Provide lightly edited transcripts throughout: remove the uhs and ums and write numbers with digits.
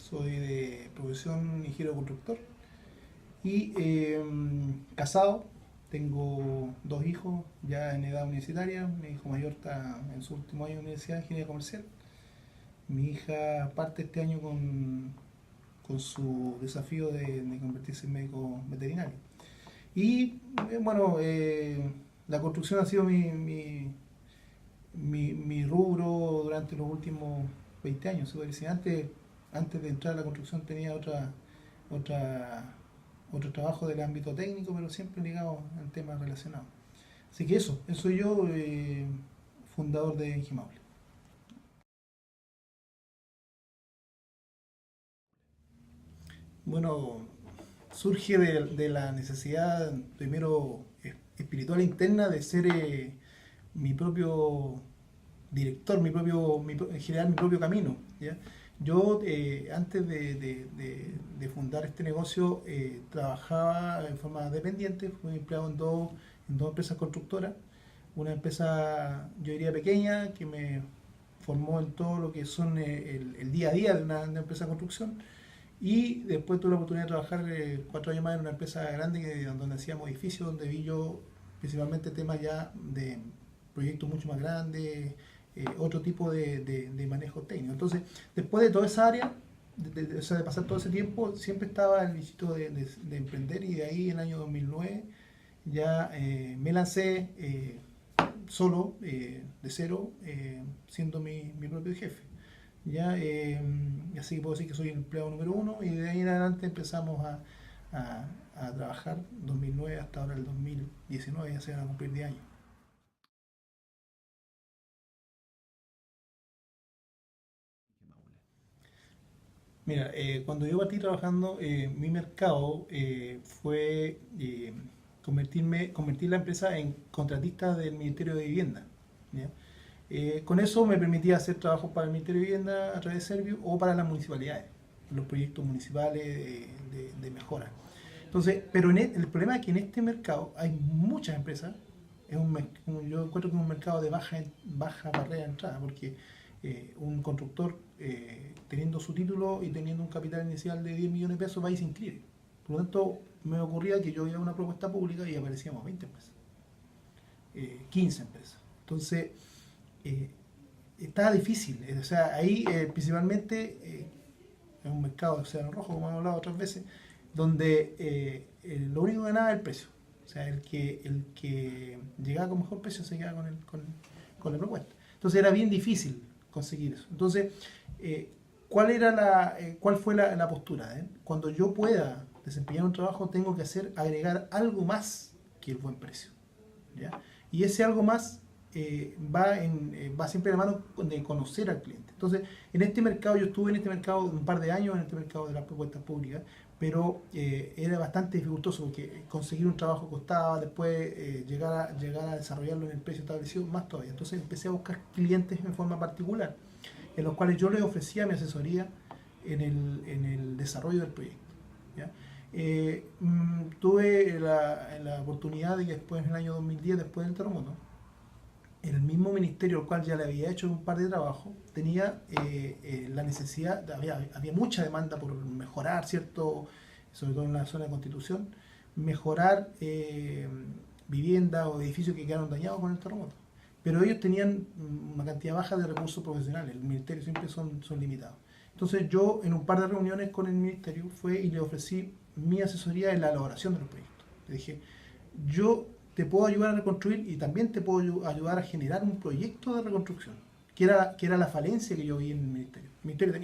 soy de profesión ingeniero constructor y casado. Tengo dos hijos ya en edad universitaria. Mi hijo mayor está en su último año de universidad de ingeniería comercial. Mi hija parte este año con su desafío de convertirse en médico veterinario. Y bueno, la construcción ha sido mi rubro durante los últimos 20 años. Se puede decir. Antes de entrar a la construcción tenía otra, otro trabajo del ámbito técnico, pero siempre ligado al tema relacionado. Así que eso soy yo, fundador de Ingimable. Bueno, surge de la necesidad, primero, espiritual interna de ser mi propio director, generar mi propio camino. ¿Ya? Yo, antes de fundar este negocio, trabajaba en forma dependiente. Fui empleado en dos empresas constructoras. Una empresa, yo diría, pequeña, que me formó en todo lo que son el día a día de una empresa de construcción. Y después tuve la oportunidad de trabajar 4 años más en una empresa grande donde hacíamos edificios, donde vi yo principalmente temas ya de proyectos mucho más grandes, otro tipo de manejo técnico. Entonces, después de toda esa área, o sea, de pasar todo ese tiempo, siempre estaba el bichito de emprender, y de ahí en el año 2009 ya me lancé solo, de cero, siendo mi propio jefe. Ya, así que puedo decir que soy el empleado número uno, y de ahí en adelante empezamos a trabajar 2009 hasta ahora el 2019, ya se van a cumplir 10 años. Mira, cuando yo partí trabajando, mi mercado fue convertir la empresa en contratista del Ministerio de Vivienda. ¿Ya? Con eso me permitía hacer trabajos para el Ministerio de Vivienda a través de Servio o para las municipalidades, los proyectos municipales de mejora. Entonces, pero el problema es que en este mercado hay muchas empresas. Yo encuentro que es un mercado de baja barrera de entrada, porque un constructor, teniendo su título y teniendo un capital inicial de 10 millones de pesos, va y se inscribe. Por lo tanto, me ocurría que yo iba a una propuesta pública y aparecíamos 20 empresas, 15 empresas. Entonces, eh, estaba difícil. O sea, ahí principalmente es un mercado de océano rojo, como hemos hablado otras veces, donde lo único que ganaba era el precio. O sea, el que llegaba con mejor precio se quedaba con la propuesta. Entonces era bien difícil conseguir eso. Entonces, ¿cuál fue la postura? Cuando yo pueda desempeñar un trabajo, tengo que agregar algo más que el buen precio. ¿Ya? Y ese algo más va siempre de la mano de conocer al cliente. Entonces, en este mercado, yo estuve en este mercado un par de años, en este mercado de las propuestas públicas, pero era bastante dificultoso porque conseguir un trabajo costaba, después llegar a desarrollarlo en el precio establecido, más todavía. Entonces empecé a buscar clientes en forma particular, en los cuales yo les ofrecía mi asesoría en el desarrollo del proyecto. ¿Ya? Tuve la oportunidad de que después, en el año 2010, después del terremoto, el mismo ministerio, al cual ya le había hecho un par de trabajos, tenía la necesidad, había mucha demanda por mejorar, ¿cierto? Sobre todo en la zona de Constitución, mejorar viviendas o edificios que quedaron dañados con el terremoto. Pero ellos tenían una cantidad baja de recursos profesionales, el ministerio siempre son limitados. Entonces yo, en un par de reuniones con el ministerio, fue y le ofrecí mi asesoría en la elaboración de los proyectos. Le dije, yo te puedo ayudar a reconstruir y también te puedo ayudar a generar un proyecto de reconstrucción, que era la falencia que yo vi en el ministerio. El ministerio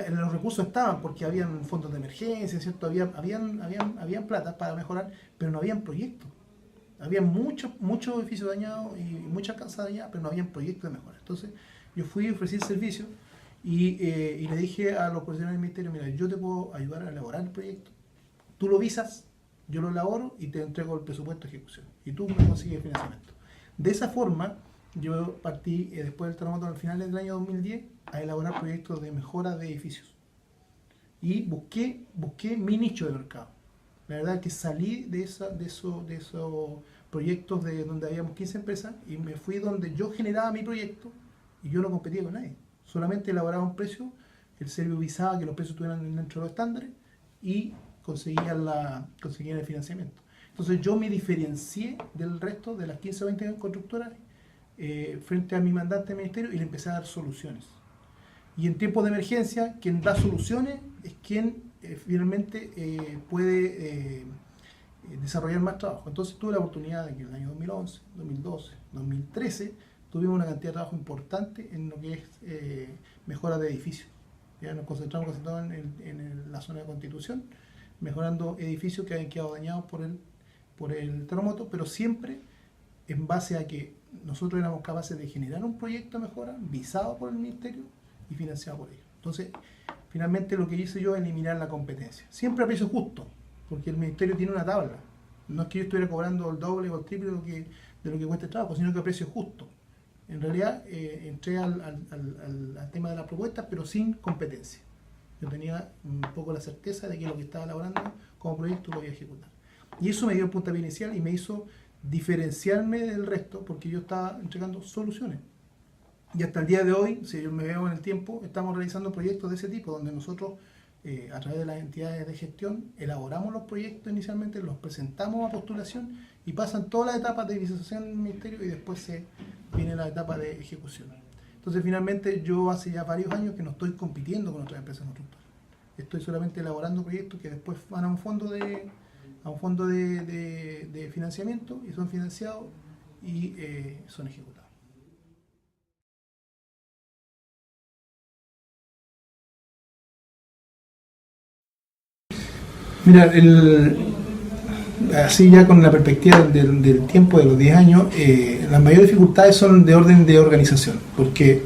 los recursos estaban porque habían fondos de emergencia, ¿cierto? Habían plata para mejorar, pero no habían proyectos. Había muchos edificios dañados y muchas casas dañadas, pero no habían proyectos de mejora. Entonces, yo fui a ofrecer servicio y le dije a los profesionales del ministerio, mira, yo te puedo ayudar a elaborar el proyecto, tú lo visas, yo lo elaboro y te entrego el presupuesto de ejecución. Y tú me consigues el financiamiento. De esa forma, yo partí, después del terremoto, al final del año 2010, a elaborar proyectos de mejora de edificios. Y busqué mi nicho de mercado. La verdad es que salí de esos proyectos donde habíamos 15 empresas y me fui donde yo generaba mi proyecto y yo no competía con nadie. Solamente elaboraba un precio el serbio visaba que los precios estuvieran dentro de los estándares y conseguían el financiamiento. Entonces yo me diferencié del resto de las 15 o 20 constructoras frente a mi mandante de ministerio y le empecé a dar soluciones. Y en tiempos de emergencia, quien da soluciones es quien finalmente puede desarrollar más trabajo. Entonces tuve la oportunidad de que en el año 2011, 2012, 2013 tuvimos una cantidad de trabajo importante en lo que es mejora de edificios. Ya nos concentramos casi todo en la zona de Constitución, mejorando edificios que habían quedado dañados por el terremoto, pero siempre en base a que nosotros éramos capaces de generar un proyecto de mejora visado por el Ministerio y financiado por ellos. Entonces, finalmente lo que hice yo es eliminar la competencia. Siempre a precio justo, porque el Ministerio tiene una tabla. No es que yo estuviera cobrando el doble o el triple de lo que cuesta el trabajo, sino que a precio justo. En realidad, entré al tema de las propuestas, pero sin competencia. Yo tenía un poco la certeza de que lo que estaba elaborando como proyecto lo voy a ejecutar. Y eso me dio el puntapié inicial y me hizo diferenciarme del resto, porque yo estaba entregando soluciones. Y hasta el día de hoy, si yo me veo en el tiempo, estamos realizando proyectos de ese tipo, donde nosotros, a través de las entidades de gestión, elaboramos los proyectos inicialmente, los presentamos a postulación y pasan todas las etapas de visualización del Ministerio y después viene la etapa de ejecución. Entonces, finalmente, yo hace ya varios años que no estoy compitiendo con otras empresas constructoras. Estoy solamente elaborando proyectos que después van a un fondo de financiamiento y son financiados y son ejecutados. Mira, así ya con la perspectiva del tiempo de los 10 años, las mayores dificultades son de orden de organización, porque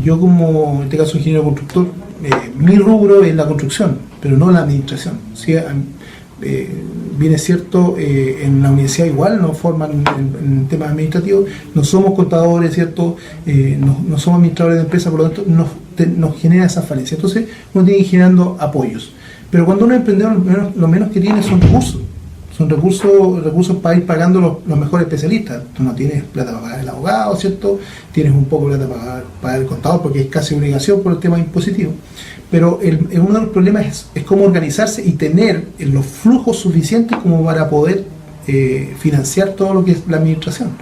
yo como, en este caso, ingeniero constructor, mi rubro es la construcción, pero no la administración. ¿Sí? Bien es cierto, en la universidad igual nos forman en temas administrativos, no somos contadores, ¿cierto? No somos administradores de empresas, por lo tanto nos genera esa falencia. Entonces uno tiene que ir generando apoyos. Pero cuando uno es emprendedor, lo menos que tiene son recursos. Son recursos para ir pagando los mejores especialistas. Tú no tienes plata para pagar el abogado, ¿cierto? Tienes un poco de plata para pagar el contador, porque es casi obligación por el tema impositivo. Pero uno de los problemas es cómo organizarse y tener los flujos suficientes como para poder financiar todo lo que es la administración.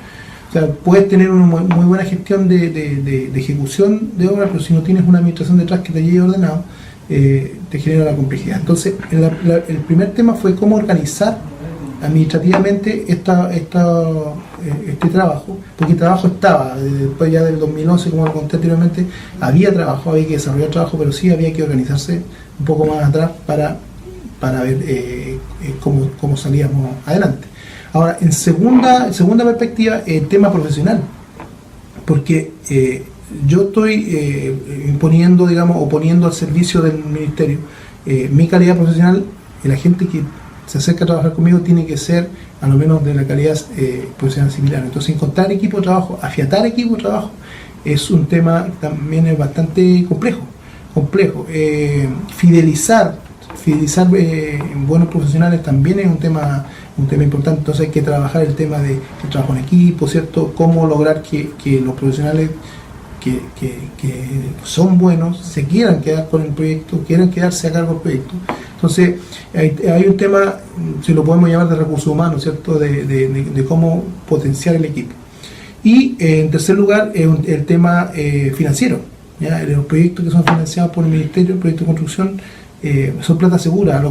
O sea, puedes tener una muy buena gestión de ejecución de obra, pero si no tienes una administración detrás que te lleve ordenado, te genera la complejidad. Entonces, el primer tema fue cómo organizar administrativamente este trabajo, porque el trabajo estaba, después ya del 2011, como lo conté anteriormente, había trabajo, había que desarrollar trabajo, pero sí había que organizarse un poco más atrás para ver cómo salíamos adelante. Ahora, en segunda perspectiva, el tema profesional, porque yo estoy imponiendo, digamos, o poniendo al servicio del Ministerio mi calidad profesional, y la gente que se acerca a trabajar conmigo tiene que ser a lo menos de la calidad profesional similar. Entonces, encontrar equipo de trabajo, afiatar equipo de trabajo, es un tema que también es bastante complejo. Fidelizar buenos profesionales también es un tema importante. Entonces hay que trabajar el tema del trabajo en equipo, ¿cierto? Cómo lograr que los profesionales que son buenos se quieran quedar con el proyecto, quieran quedarse a cargo del proyecto. Entonces hay un tema, si lo podemos llamar, de recursos humanos, ¿cierto? De cómo potenciar el equipo. Y en tercer lugar, el tema financiero. ¿Ya? Los proyectos que son financiados por el Ministerio, el proyecto de construcción, son plata segura. A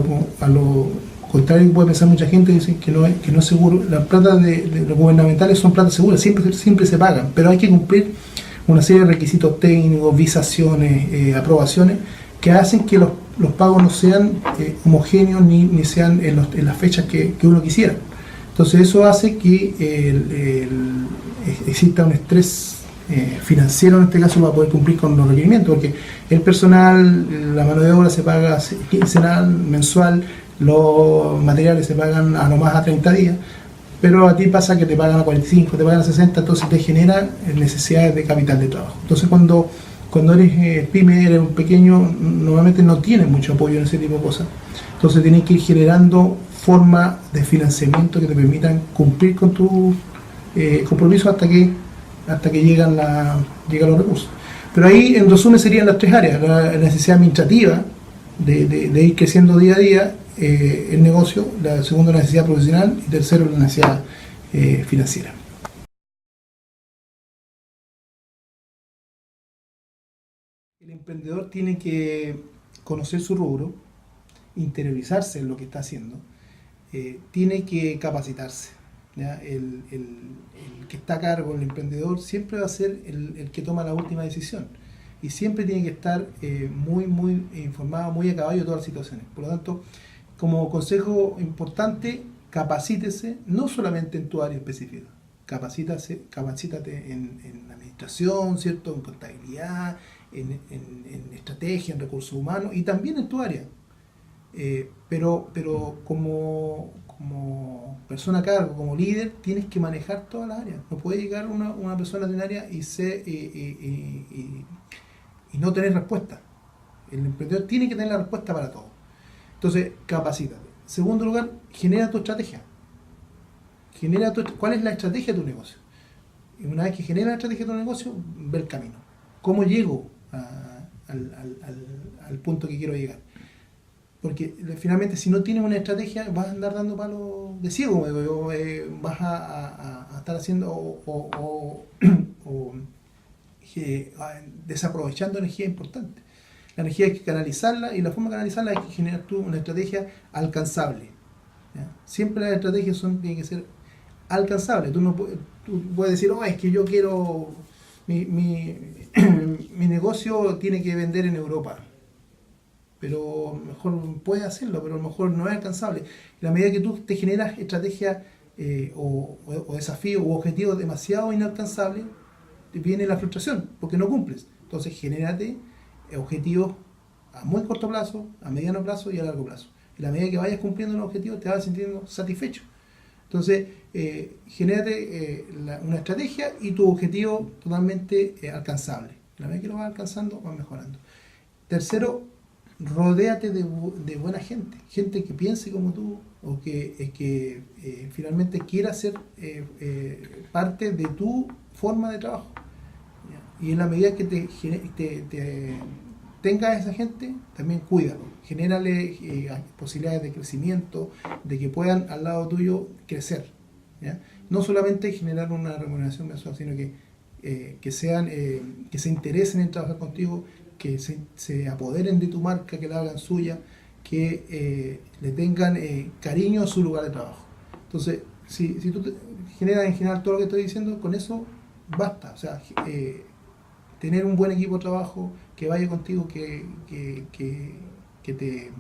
lo contrario que puede pensar mucha gente, dicen que no es seguro. Las plata de los gubernamentales son plata seguras, siempre se pagan, pero hay que cumplir una serie de requisitos técnicos, visaciones, aprobaciones, que hacen que los pagos no sean homogéneos ni sean en las fechas que uno quisiera. Entonces eso hace que exista un estrés financiero, en este caso, para poder cumplir con los requerimientos, porque el personal, la mano de obra se paga quincenal, mensual, los materiales se pagan a lo más a 30 días, pero a ti pasa que te pagan a 45, te pagan a 60, entonces te genera necesidades de capital de trabajo. Entonces cuando eres pyme, eres un pequeño, normalmente no tienes mucho apoyo en ese tipo de cosas. Entonces tienes que ir generando formas de financiamiento que te permitan cumplir con tus compromisos hasta que llegan los recursos. Pero ahí, en resumen, serían las tres áreas: la necesidad administrativa de ir creciendo día a día el negocio, la segunda, la necesidad profesional, y tercero, la necesidad financiera. El emprendedor tiene que conocer su rubro, interiorizarse en lo que está haciendo, tiene que capacitarse. ¿Ya? El que está a cargo, el emprendedor, siempre va a ser el que toma la última decisión y siempre tiene que estar muy informado, muy a caballo de todas las situaciones. Por lo tanto, como consejo importante, capacítese, no solamente en tu área específica, capacítate en administración, ¿cierto? En contabilidad, en estrategia, en recursos humanos y también en tu área. Pero como persona a cargo, como líder, tienes que manejar todas las áreas. No puede llegar una persona de un área y no tener respuesta. El emprendedor tiene que tener la respuesta para todo. Entonces, capacítate. Segundo lugar, genera tu estrategia. ¿Cuál es la estrategia de tu negocio? Y una vez que genera la estrategia de tu negocio, ve el camino. ¿Cómo llego al punto que quiero llegar? Porque finalmente, si no tienes una estrategia, vas a andar dando palos de ciego, vas a estar haciendo o desaprovechando energía importante. La energía hay que canalizarla, y la forma de canalizarla es que generar tú una estrategia alcanzable. ¿Ya? Siempre las estrategias tienen que ser alcanzables. Tú puedes decir, es que yo quiero, mi negocio tiene que vender en Europa. Pero mejor puedes hacerlo, pero a lo mejor no es alcanzable. En la medida que tú te generas estrategias o desafíos o objetivos demasiado inalcanzables, viene la frustración, porque no cumples. Entonces, genérate objetivos a muy corto plazo, a mediano plazo y a largo plazo. En la medida que vayas cumpliendo los objetivos, te vas sintiendo satisfecho. Entonces, genérate una estrategia y tu objetivo totalmente alcanzable. En la medida que lo vas alcanzando, vas mejorando. Tercero, rodéate de buena gente, gente que piense como tú o que finalmente quiera ser parte de tu forma de trabajo. ¿Ya? Y en la medida que tengas a esa gente, también cuídalo, genérale posibilidades de crecimiento, de que puedan al lado tuyo crecer. ¿Ya? No solamente generar una remuneración mensual, sino que se interesen en trabajar contigo, que se apoderen de tu marca, que la hagan suya, que le tengan cariño a su lugar de trabajo. Entonces, si tú generas en general todo lo que estoy diciendo, con eso basta. O sea, tener un buen equipo de trabajo que vaya contigo, que te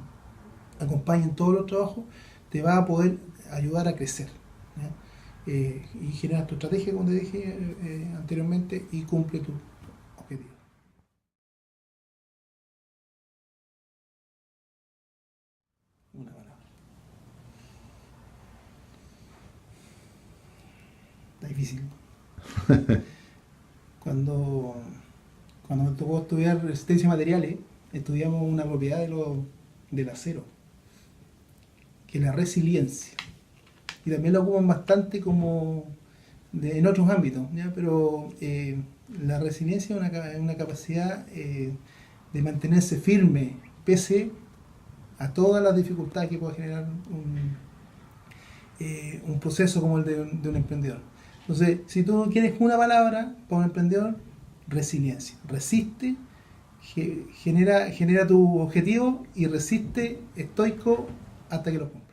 acompañe en todos los trabajos, te va a poder ayudar a crecer. ¿Ya? Y generas tu estrategia, como te dije anteriormente, y cumple tu objetivo. Una palabra. Está difícil. Cuando me tocó estudiar resistencia de materiales, estudiamos una propiedad del acero, que es la resiliencia. Y también la ocupan bastante en otros ámbitos, ¿ya? Pero la resiliencia es una capacidad de mantenerse firme pese a todas las dificultades que puede generar un proceso como el de un emprendedor. Entonces, si tú quieres una palabra para un emprendedor, resiliencia. Resiste, genera tu objetivo y resiste estoico hasta que lo cumplas.